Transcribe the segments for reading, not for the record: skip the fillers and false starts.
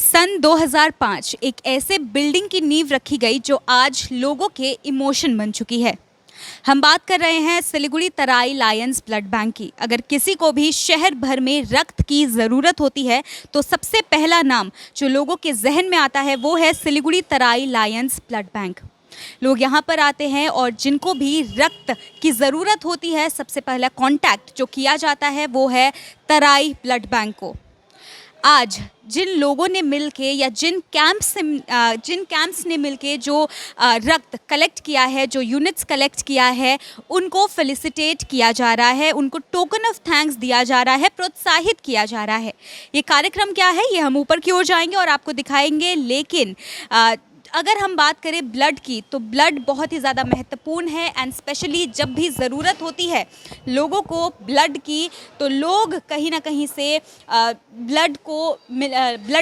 सन 2005 एक ऐसे बिल्डिंग की नींव रखी गई जो आज लोगों के इमोशन बन चुकी है। हम बात कर रहे हैं सिलीगुड़ी तराई लायंस ब्लड बैंक की। अगर किसी को भी शहर भर में रक्त की ज़रूरत होती है तो सबसे पहला नाम जो लोगों के जहन में आता है वो है सिलीगुड़ी तराई लायंस ब्लड बैंक। लोग यहाँ पर आते हैं और जिनको भी रक्त की ज़रूरत होती है सबसे पहला कांटेक्ट जो किया जाता है वो है तराई ब्लड बैंक को। आज जिन लोगों ने मिलके या जिन कैंप्स ने मिलके जो रक्त कलेक्ट किया है, जो यूनिट्स कलेक्ट किया है, उनको फेलिसिटेट किया जा रहा है, उनको टोकन ऑफ थैंक्स दिया जा रहा है, प्रोत्साहित किया जा रहा है। ये कार्यक्रम क्या है ये हम ऊपर की ओर जाएंगे और आपको दिखाएंगे, लेकिन अगर हम बात करें ब्लड की तो ब्लड बहुत ही ज़्यादा महत्वपूर्ण है एंड स्पेशली जब भी ज़रूरत होती है लोगों को ब्लड की तो लोग कहीं ना कहीं से ब्लड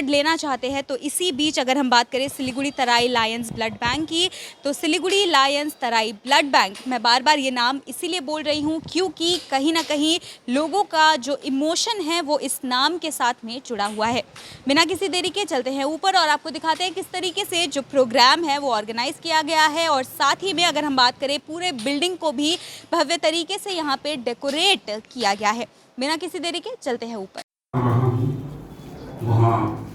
लेना चाहते हैं। तो इसी बीच अगर हम बात करें सिलीगुड़ी तराई लायंस ब्लड बैंक की तो सिलीगुड़ी लायंस तराई ब्लड बैंक, मैं बार बार ये नाम इसीलिए बोल रही हूँ क्योंकि कहीं ना कहीं लोगों का जो इमोशन है वो इस नाम के साथ में जुड़ा हुआ है। बिना किसी देरी के चलते हैं ऊपर और आपको दिखाते हैं किस तरीके से जो प्रोग्राम है वो ऑर्गेनाइज किया गया है और साथ ही में अगर हम बात करें पूरे बिल्डिंग को भी भव्य तरीके से यहाँ पे डेकोरेट किया गया है। बिना किसी देरी के चलते हैं ऊपर। वहाँ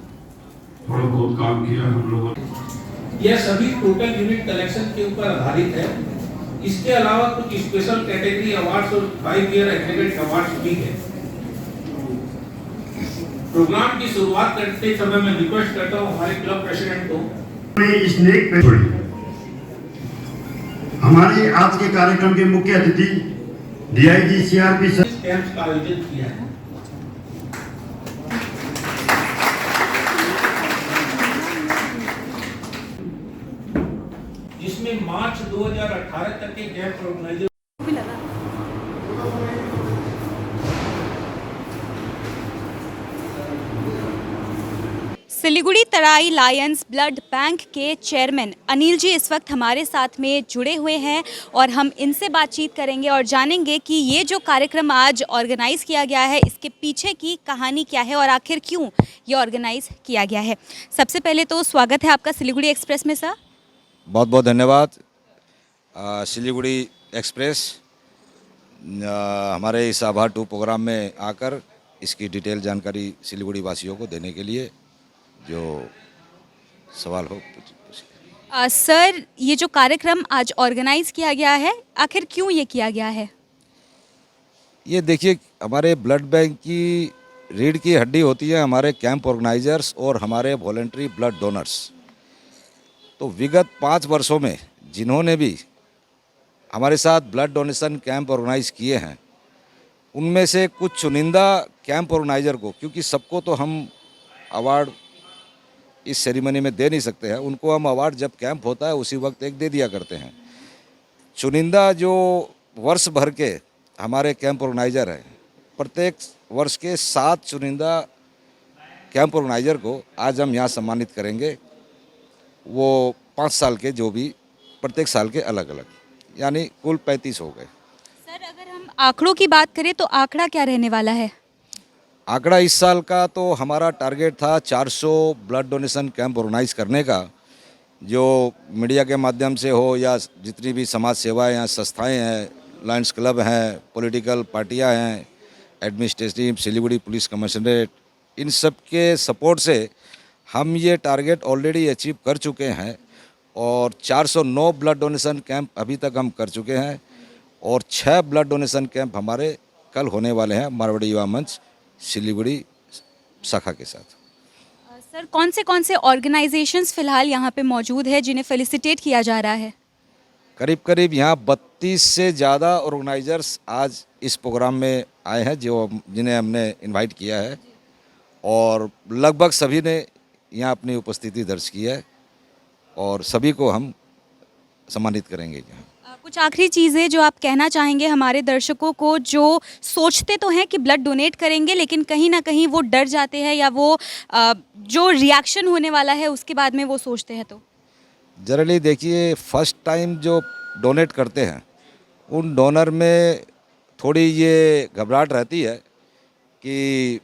थोड़ा बहुत काम किया हम लोगों। यह सभी टोटल यूनिट कलेक्शन के ऊपर आधारित है। इसके अलावा कुछ स्पेशल कैटेगरी अवार्ड्स और 5 ईयर एग्रीगेट अवार्ड्स भी है। प्रोग्राम की शुरुआत करते समय मैं रिक्वेस्ट करता हूं हमारे क्लब प्रेसिडेंट को स्नेक पे हमारे आज के कार्यक्रम के मुख्य अतिथि डीआईजी सीआरपी कैंप का आयोजन किया है। जिसमें मार्च 2018 तक के कैंप ऑर्गेनाइजर सिलीगुड़ी तराई लायंस ब्लड बैंक के चेयरमैन अनिल जी इस वक्त हमारे साथ में जुड़े हुए हैं और हम इनसे बातचीत करेंगे और जानेंगे कि ये जो कार्यक्रम आज ऑर्गेनाइज़ किया गया है इसके पीछे की कहानी क्या है और आखिर क्यों ये ऑर्गेनाइज़ किया गया है। सबसे पहले तो स्वागत है आपका सिलीगुड़ी एक्सप्रेस में सर। बहुत बहुत धन्यवाद। सिलीगुड़ी एक्सप्रेस हमारे इस आभा 2 प्रोग्राम में आकर इसकी डिटेल जानकारी सिलीगुड़ी वासियों को देने के लिए जो सवाल हो सर, ये जो कार्यक्रम आज ऑर्गेनाइज किया गया है आखिर क्यों ये किया गया है? ये देखिए, हमारे ब्लड बैंक की रीढ़ की हड्डी होती है हमारे कैंप ऑर्गेनाइजर्स और हमारे वॉलंटरी ब्लड डोनर्स। तो विगत 5 वर्षों में जिन्होंने भी हमारे साथ ब्लड डोनेशन कैंप ऑर्गेनाइज किए हैं उनमें से कुछ चुनिंदा कैंप ऑर्गेनाइजर को, क्योंकि सबको तो हम अवार्ड इस सेरेमनी में दे नहीं सकते हैं, उनको हम अवार्ड जब कैंप होता है उसी वक्त एक दे दिया करते हैं। चुनिंदा जो वर्ष भर के हमारे कैंप ऑर्गेनाइजर हैं, प्रत्येक वर्ष के 7 चुनिंदा कैंप ऑर्गेनाइजर को आज हम यहाँ सम्मानित करेंगे। वो 5 साल के जो भी प्रत्येक साल के अलग अलग, यानी कुल 35 हो गए। सर, अगर हम आंकड़ों की बात करें तो आंकड़ा क्या रहने वाला है? आंकड़ा इस साल का तो हमारा टारगेट था 400 ब्लड डोनेशन कैंप ऑर्गेनाइज करने का, जो मीडिया के माध्यम से हो या जितनी भी समाज सेवाएं या संस्थाएं हैं, लायंस क्लब हैं, पॉलिटिकल पार्टियां हैं, एडमिनिस्ट्रेटिव सिलीगुड़ी पुलिस कमिश्नरेट, इन सब के सपोर्ट से हम ये टारगेट ऑलरेडी अचीव कर चुके हैं और 409 ब्लड डोनेशन कैंप अभी तक हम कर चुके हैं और 6 ब्लड डोनेशन कैंप हमारे कल होने वाले हैं मारवाड़ी युवा मंच सिलीगुड़ी शाखा के साथ। सर, कौन से ऑर्गेनाइजेशंस फिलहाल यहाँ पे मौजूद है जिन्हें फेलिसिटेट किया जा रहा है? करीब करीब यहाँ 32 से ज़्यादा ऑर्गेनाइजर्स आज इस प्रोग्राम में आए हैं जिन्हें हमने इनवाइट किया है और लगभग सभी ने यहाँ अपनी उपस्थिति दर्ज की है और सभी को हम सम्मानित करेंगे यहाँ। कुछ आखिरी चीज़ें जो आप कहना चाहेंगे हमारे दर्शकों को जो सोचते तो हैं कि ब्लड डोनेट करेंगे लेकिन कहीं ना कहीं वो डर जाते हैं या वो जो रिएक्शन होने वाला है उसके बाद में वो सोचते हैं? तो जनरली देखिए, फर्स्ट टाइम जो डोनेट करते हैं उन डोनर में थोड़ी ये घबराहट रहती है कि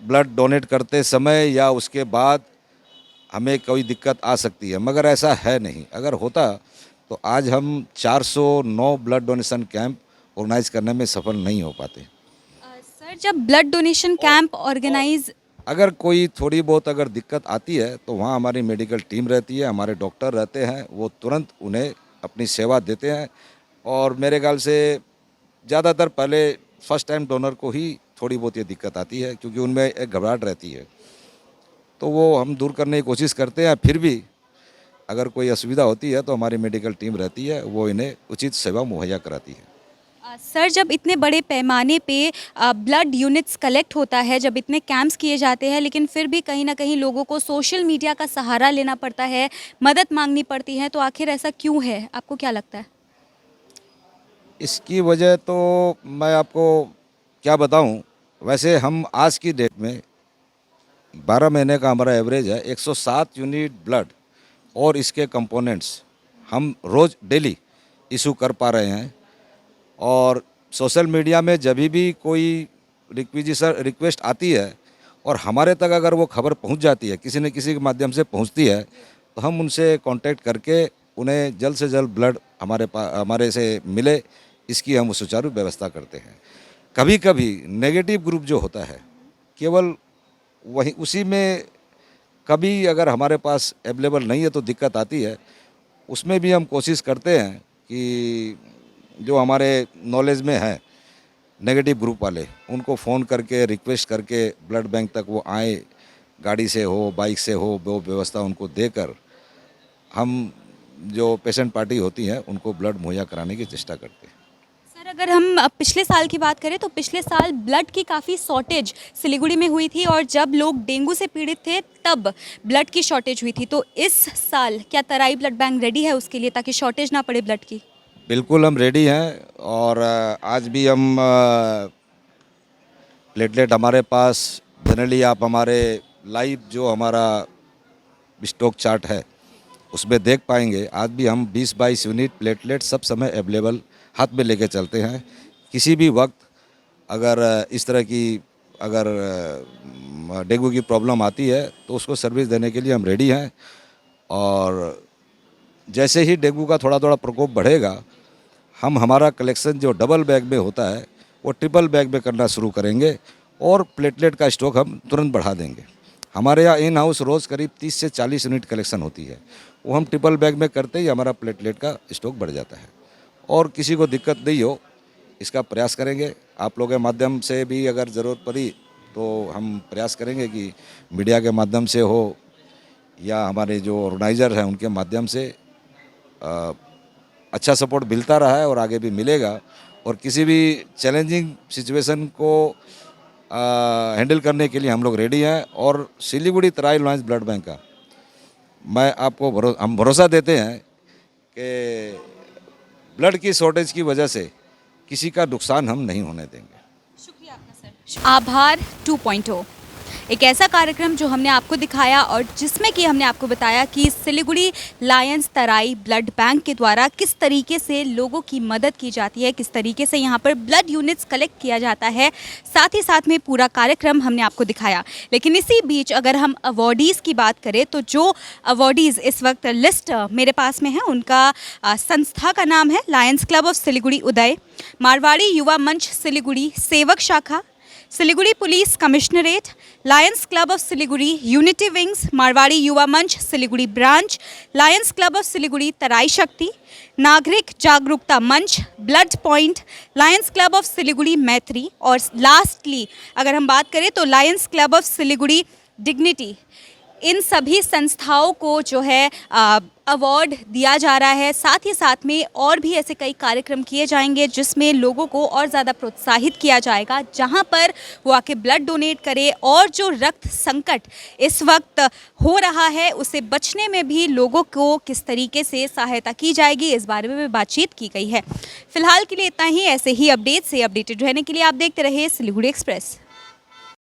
ब्लड डोनेट करते समय या उसके बाद हमें कोई दिक्कत आ सकती है, मगर ऐसा है नहीं। अगर होता तो आज हम 409 ब्लड डोनेशन कैंप ऑर्गेनाइज करने में सफल नहीं हो पाते। सर, जब ब्लड डोनेशन कैंप ऑर्गेनाइज अगर कोई थोड़ी बहुत अगर दिक्कत आती है तो वहाँ हमारी मेडिकल टीम रहती है, हमारे डॉक्टर रहते हैं, वो तुरंत उन्हें अपनी सेवा देते हैं। और मेरे ख्याल से ज़्यादातर पहले फर्स्ट टाइम डोनर को ही थोड़ी बहुत ये दिक्कत आती है, क्योंकि उनमें एक घबराहट रहती है, तो वो हम दूर करने की कोशिश करते हैं। फिर भी अगर कोई असुविधा होती है तो हमारी मेडिकल टीम रहती है, वो इन्हें उचित सेवा मुहैया कराती है। सर, जब इतने बड़े पैमाने पे ब्लड यूनिट्स कलेक्ट होता है, जब इतने कैंप्स किए जाते हैं, लेकिन फिर भी कहीं ना कहीं लोगों को सोशल मीडिया का सहारा लेना पड़ता है, मदद मांगनी पड़ती है, तो आखिर ऐसा क्यों है? आपको क्या लगता है? इसकी वजह तो मैं आपको क्या बताऊं। वैसे हम आज की डेट में 12 महीने का हमारा एवरेज है 107 यूनिट ब्लड और इसके कंपोनेंट्स हम रोज़ डेली इशू कर पा रहे हैं। और सोशल मीडिया में जब भी कोई रिक्वेस्ट आती है और हमारे तक अगर वो खबर पहुंच जाती है, किसी न किसी के माध्यम से पहुंचती है, तो हम उनसे कांटेक्ट करके उन्हें जल्द से जल्द ब्लड हमारे से मिले, इसकी हम सुचारू व्यवस्था करते हैं। कभी कभी नेगेटिव ग्रुप जो होता है, केवल वही उसी में कभी अगर हमारे पास अवेलेबल नहीं है तो दिक्कत आती है। उसमें भी हम कोशिश करते हैं कि जो हमारे नॉलेज में है नेगेटिव ग्रुप वाले, उनको फ़ोन करके रिक्वेस्ट करके ब्लड बैंक तक वो आए, गाड़ी से हो बाइक से हो, वो व्यवस्था उनको देकर हम जो पेशेंट पार्टी होती हैं उनको ब्लड मुहैया कराने की चेष्टा करते हैं। सर, अगर हम पिछले साल की बात करें तो पिछले साल ब्लड की काफ़ी शॉर्टेज सिलीगुड़ी में हुई थी, और जब लोग डेंगू से पीड़ित थे तब ब्लड की शॉर्टेज हुई थी। तो इस साल क्या तराई ब्लड बैंक रेडी है उसके लिए, ताकि शॉर्टेज ना पड़े ब्लड की? बिल्कुल हम रेडी हैं। और आज भी हम प्लेटलेट हमारे पास जनरली आप हमारे लाइव जो हमारा स्टॉक चार्ट है उसमें देख पाएंगे। आज भी हम 20-22 यूनिट प्लेटलेट सब समय अवेलेबल हाथ में लेके चलते हैं। किसी भी वक्त अगर इस तरह की अगर डेंगू की प्रॉब्लम आती है तो उसको सर्विस देने के लिए हम रेडी हैं। और जैसे ही डेंगू का थोड़ा थोड़ा प्रकोप बढ़ेगा, हम हमारा कलेक्शन जो डबल बैग में होता है वो ट्रिपल बैग में करना शुरू करेंगे और प्लेटलेट का स्टॉक हम तुरंत बढ़ा देंगे। हमारे यहाँ इन हाउस रोज़ करीब 30 से 40 यूनिट कलेक्शन होती है, वो हम ट्रिपल बैग में करते ही हमारा प्लेटलेट का स्टॉक बढ़ जाता है। और किसी को दिक्कत नहीं हो इसका प्रयास करेंगे। आप लोगों के माध्यम से भी अगर ज़रूरत पड़ी तो हम प्रयास करेंगे कि मीडिया के माध्यम से हो या हमारे जो ऑर्गेनाइज़र हैं उनके माध्यम से अच्छा सपोर्ट मिलता रहा है और आगे भी मिलेगा। और किसी भी चैलेंजिंग सिचुएशन को हैंडल करने के लिए हम लोग रेडी हैं। और सिलीगुड़ी तराई लायंस ब्लड बैंक का मैं आपको हम भरोसा देते हैं कि ब्लड की शॉर्टेज की वजह से किसी का नुकसान हम नहीं होने देंगे। शुक्रिया आपका सर। आभार 2.0 एक ऐसा कार्यक्रम जो हमने आपको दिखाया और जिसमें कि हमने आपको बताया कि सिलीगुड़ी लायंस तराई ब्लड बैंक के द्वारा किस तरीके से लोगों की मदद की जाती है, किस तरीके से यहाँ पर ब्लड यूनिट्स कलेक्ट किया जाता है। साथ ही साथ में पूरा कार्यक्रम हमने आपको दिखाया। लेकिन इसी बीच अगर हम अवॉर्डीज़ की बात करें तो जो अवॉर्डीज़ इस वक्त लिस्ट मेरे पास में है, उनका संस्था का नाम है lions club of Siliguri Uday, Marwari Yuva Manch Siliguri Sevak शाखा, Siliguri police commissionerate, lions club of Siliguri unity wings, Marwari Yuva Manch Siliguri branch, lions club of Siliguri Tarai Shakti, Nagrik Jagrukta Manch, blood point, lions club of Siliguri Maitri, और लास्टली अगर हम बात करें तो lions club of Siliguri dignity. इन सभी संस्थाओं को जो है अवार्ड दिया जा रहा है। साथ ही साथ में और भी ऐसे कई कार्यक्रम किए जाएंगे जिसमें लोगों को और ज़्यादा प्रोत्साहित किया जाएगा, जहां पर वो आके ब्लड डोनेट करे और जो रक्त संकट इस वक्त हो रहा है उसे बचने में भी लोगों को किस तरीके से सहायता की जाएगी, इस बारे में भी बातचीत की गई है। फिलहाल के लिए इतना ही। ऐसे ही अपडेट से अपडेटेड रहने के लिए आप देखते रहिए सिलीगुड़ी एक्सप्रेस।